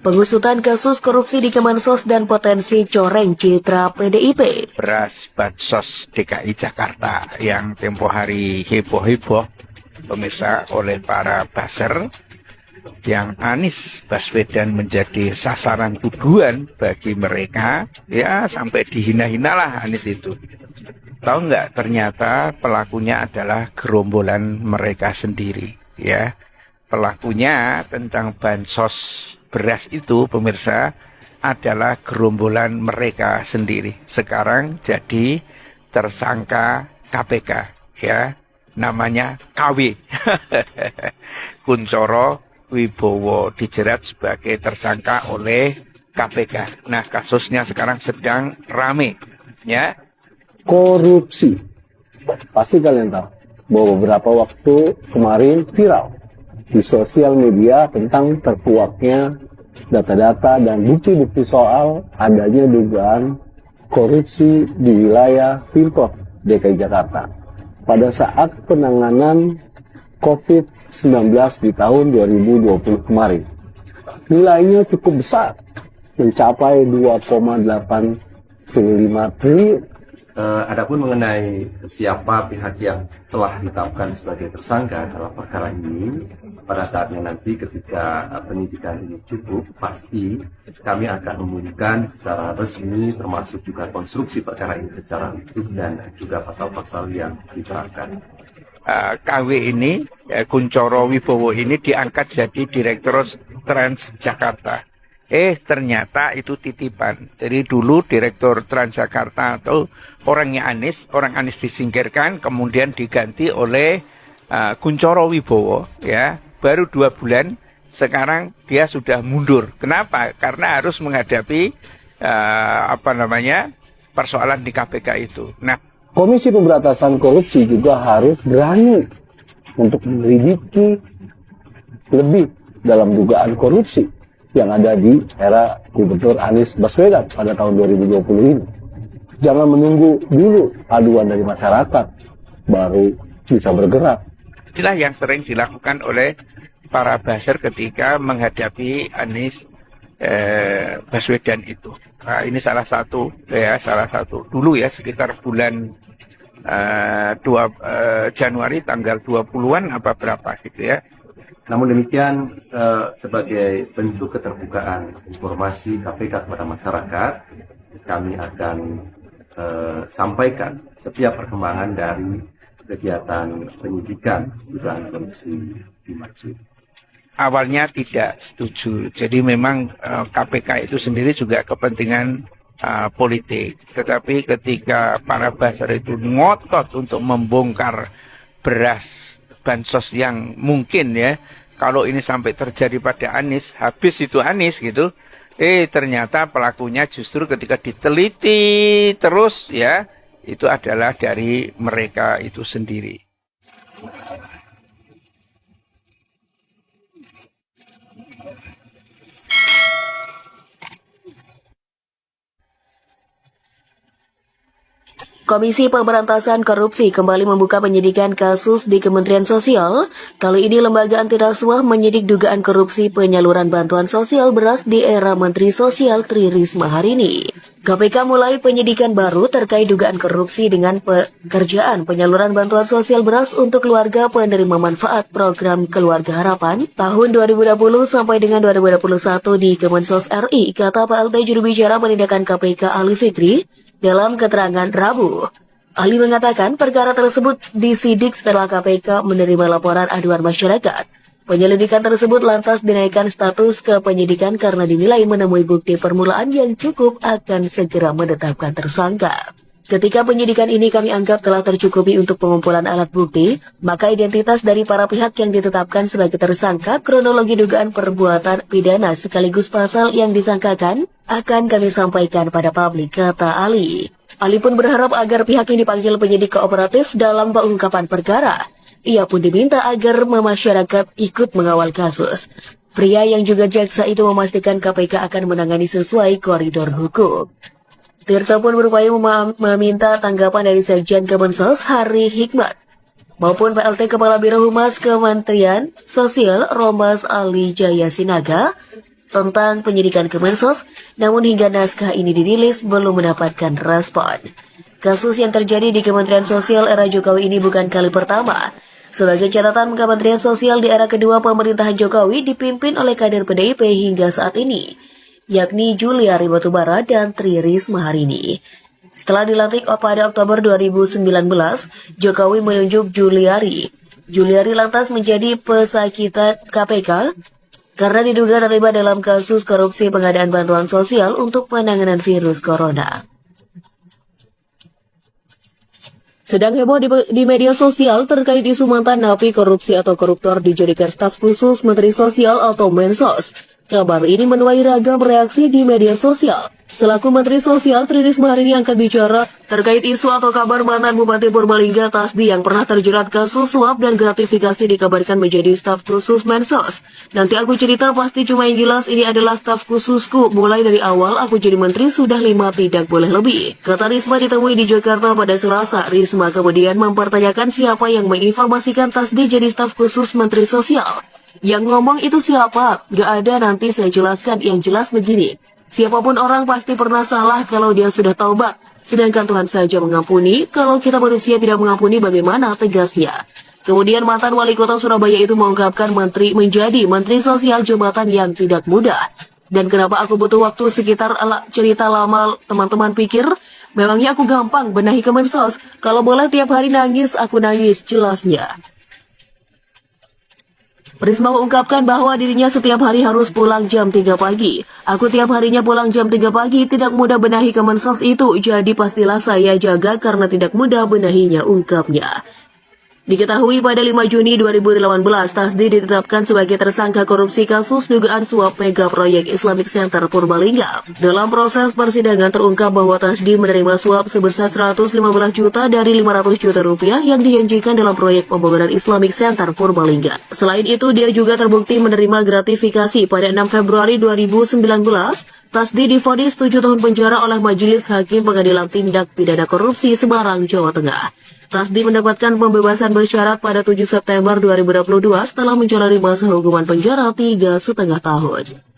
pengusutan kasus korupsi di Kemensos dan potensi coreng citra PDIP. Beras bansos DKI Jakarta yang tempo hari heboh-heboh pemirsa oleh para buzzer, yang Anies Baswedan menjadi sasaran tuduhan bagi mereka, ya sampai dihina-hina lah Anies itu. Tahu nggak, ternyata pelakunya adalah gerombolan mereka sendiri, ya. Pelakunya tentang bansos beras itu pemirsa adalah gerombolan mereka sendiri. Sekarang jadi tersangka KPK, ya. Namanya KW. Kuncoro Wibowo dijerat sebagai tersangka oleh KPK. Nah, kasusnya sekarang sedang rame, ya. Korupsi. Pasti kalian tahu bahwa beberapa waktu kemarin viral di sosial media tentang terkuaknya data-data dan bukti-bukti soal adanya dugaan korupsi di wilayah Pemprov DKI Jakarta pada saat penanganan COVID-19 di tahun 2020 kemarin. Nilainya cukup besar, mencapai 2,85 triliun. Adapun mengenai siapa pihak yang telah ditetapkan sebagai tersangka dalam perkara ini, pada saatnya nanti ketika penyidikan ini cukup, pasti kami akan umumkan secara resmi, termasuk juga konstruksi perkara ini secara utuh dan juga pasal-pasal yang diterapkan. KW ini, Kuncoro Wibowo ini diangkat jadi Direktur Transjakarta. Ternyata itu titipan. Jadi dulu Direktur Transjakarta atau orangnya Anies, orang Anies disingkirkan, kemudian diganti oleh Kuncoro Wibowo, ya. Baru 2 bulan, sekarang dia sudah mundur. Kenapa? Karena harus menghadapi persoalan di KPK itu. Nah, Komisi Pemberantasan Korupsi juga harus berani untuk menyelidiki lebih dalam dugaan korupsi yang ada di era Gubernur Anies Baswedan pada tahun 2020 ini. Jangan menunggu dulu aduan dari masyarakat, baru bisa bergerak. inilah yang sering dilakukan oleh para buzzer ketika menghadapi Anies Baswedan itu. Nah, ini salah satu dulu ya, sekitar bulan Januari tanggal 20-an apa berapa gitu ya. Namun demikian, sebagai bentuk keterbukaan informasi KPK kepada masyarakat, kami akan sampaikan setiap perkembangan dari kegiatan penyidikan dugaan korupsi dimaksud. Awalnya tidak setuju, jadi memang KPK itu sendiri juga kepentingan politik. Tetapi ketika para buzzer itu ngotot untuk membongkar beras bansos yang mungkin ya, kalau ini sampai terjadi pada Anies, habis itu Anies gitu. Ternyata pelakunya justru ketika diteliti terus ya, itu adalah dari mereka itu sendiri. Komisi Pemberantasan Korupsi kembali membuka penyidikan kasus di Kementerian Sosial. Kali ini lembaga anti rasuah menyidik dugaan korupsi penyaluran bantuan sosial beras di era Menteri Sosial Tri Risma hari ini. KPK mulai penyidikan baru terkait dugaan korupsi dengan pekerjaan penyaluran bantuan sosial beras untuk keluarga penerima manfaat program Keluarga Harapan tahun 2020 sampai dengan 2021 di Kemensos RI, kata PLT juru bicara penindakan KPK Ali Fikri dalam keterangan Rabu. Ali mengatakan perkara tersebut disidik setelah KPK menerima laporan aduan masyarakat. Penyelidikan tersebut lantas dinaikkan status ke penyidikan karena dinilai menemui bukti permulaan yang cukup akan segera menetapkan tersangka. Ketika penyidikan ini kami anggap telah tercukupi untuk pengumpulan alat bukti, maka identitas dari para pihak yang ditetapkan sebagai tersangka, kronologi dugaan perbuatan pidana sekaligus pasal yang disangkakan akan kami sampaikan pada publik, kata Ali. Ali pun berharap agar pihak yang dipanggil penyidik kooperatif dalam pengungkapan perkara. Ia pun diminta agar masyarakat ikut mengawal kasus. Pria yang juga jaksa itu memastikan KPK akan menangani sesuai koridor hukum. Tirta pun berupaya meminta tanggapan dari Sekjen Kemensos Hari Hikmat maupun PLT Kepala Biro Humas Kementerian Sosial Rombas Ali Jaya Sinaga tentang penyidikan Kemensos, namun hingga naskah ini dirilis belum mendapatkan respon. Kasus yang terjadi di Kementerian Sosial era Jokowi ini bukan kali pertama. Sebagai catatan, Kementerian Sosial di era kedua pemerintahan Jokowi dipimpin oleh kader PDIP hingga saat ini, yakni Juliari Batubara dan Tri Risma hari ini. Setelah dilantik pada Oktober 2019, Jokowi menunjuk Juliari. Juliari lantas menjadi pesakitan KPK karena diduga terlibat dalam kasus korupsi pengadaan bantuan sosial untuk penanganan virus corona. Sedang heboh di media sosial terkait isu mantan napi korupsi atau koruptor dijadikan staf khusus Menteri Sosial atau Mensos. Kabar ini menuai ragam reaksi di media sosial. Selaku Menteri Sosial, Tri Risma hari ini angkat bicara terkait isu atau kabar mantan Bupati Purbalingga Tasdi yang pernah terjerat kasus suap dan gratifikasi dikabarkan menjadi staf khusus Mensos. Nanti aku cerita, pasti cuma yang jelas ini adalah staf khususku. Mulai dari awal aku jadi menteri sudah 5, tidak boleh lebih. Kata Risma ditemui di Jakarta pada Selasa. Risma kemudian mempertanyakan siapa yang menginformasikan Tasdi jadi staf khusus Menteri Sosial. Yang ngomong itu siapa? Gak ada, nanti saya jelaskan. Yang jelas begini. Siapapun orang pasti pernah salah kalau dia sudah taubat. Sedangkan Tuhan saja mengampuni. Kalau kita manusia tidak mengampuni, bagaimana, tegasnya. Kemudian mantan wali kota Surabaya itu mengungkapkan menjadi Menteri Sosial jabatan yang tidak mudah. Dan kenapa aku butuh waktu sekitar cerita lama, teman-teman pikir? Memangnya aku gampang benahi Kemensos? Kalau boleh tiap hari nangis, aku nangis, jelasnya. Risma mengungkapkan bahwa dirinya setiap hari harus pulang jam 3 pagi. Aku tiap harinya pulang jam 3 pagi, tidak mudah benahi Kemensos itu, jadi pastilah saya jaga karena tidak mudah benahinya, ungkapnya. Diketahui pada 5 Juni 2018, Tasdi ditetapkan sebagai tersangka korupsi kasus dugaan suap mega proyek Islamic Center Purbalingga. Dalam proses persidangan terungkap bahwa Tasdi menerima suap sebesar 115 juta dari 500 juta rupiah yang dijanjikan dalam proyek pembangunan Islamic Center Purbalingga. Selain itu, dia juga terbukti menerima gratifikasi. Pada 6 Februari 2019, Tasdi divonis 7 tahun penjara oleh Majelis Hakim Pengadilan Tindak Pidana Korupsi Semarang, Jawa Tengah. Tasdi mendapatkan pembebasan bersyarat pada 7 September 2022 setelah menjalani masa hukuman penjara 3,5 tahun.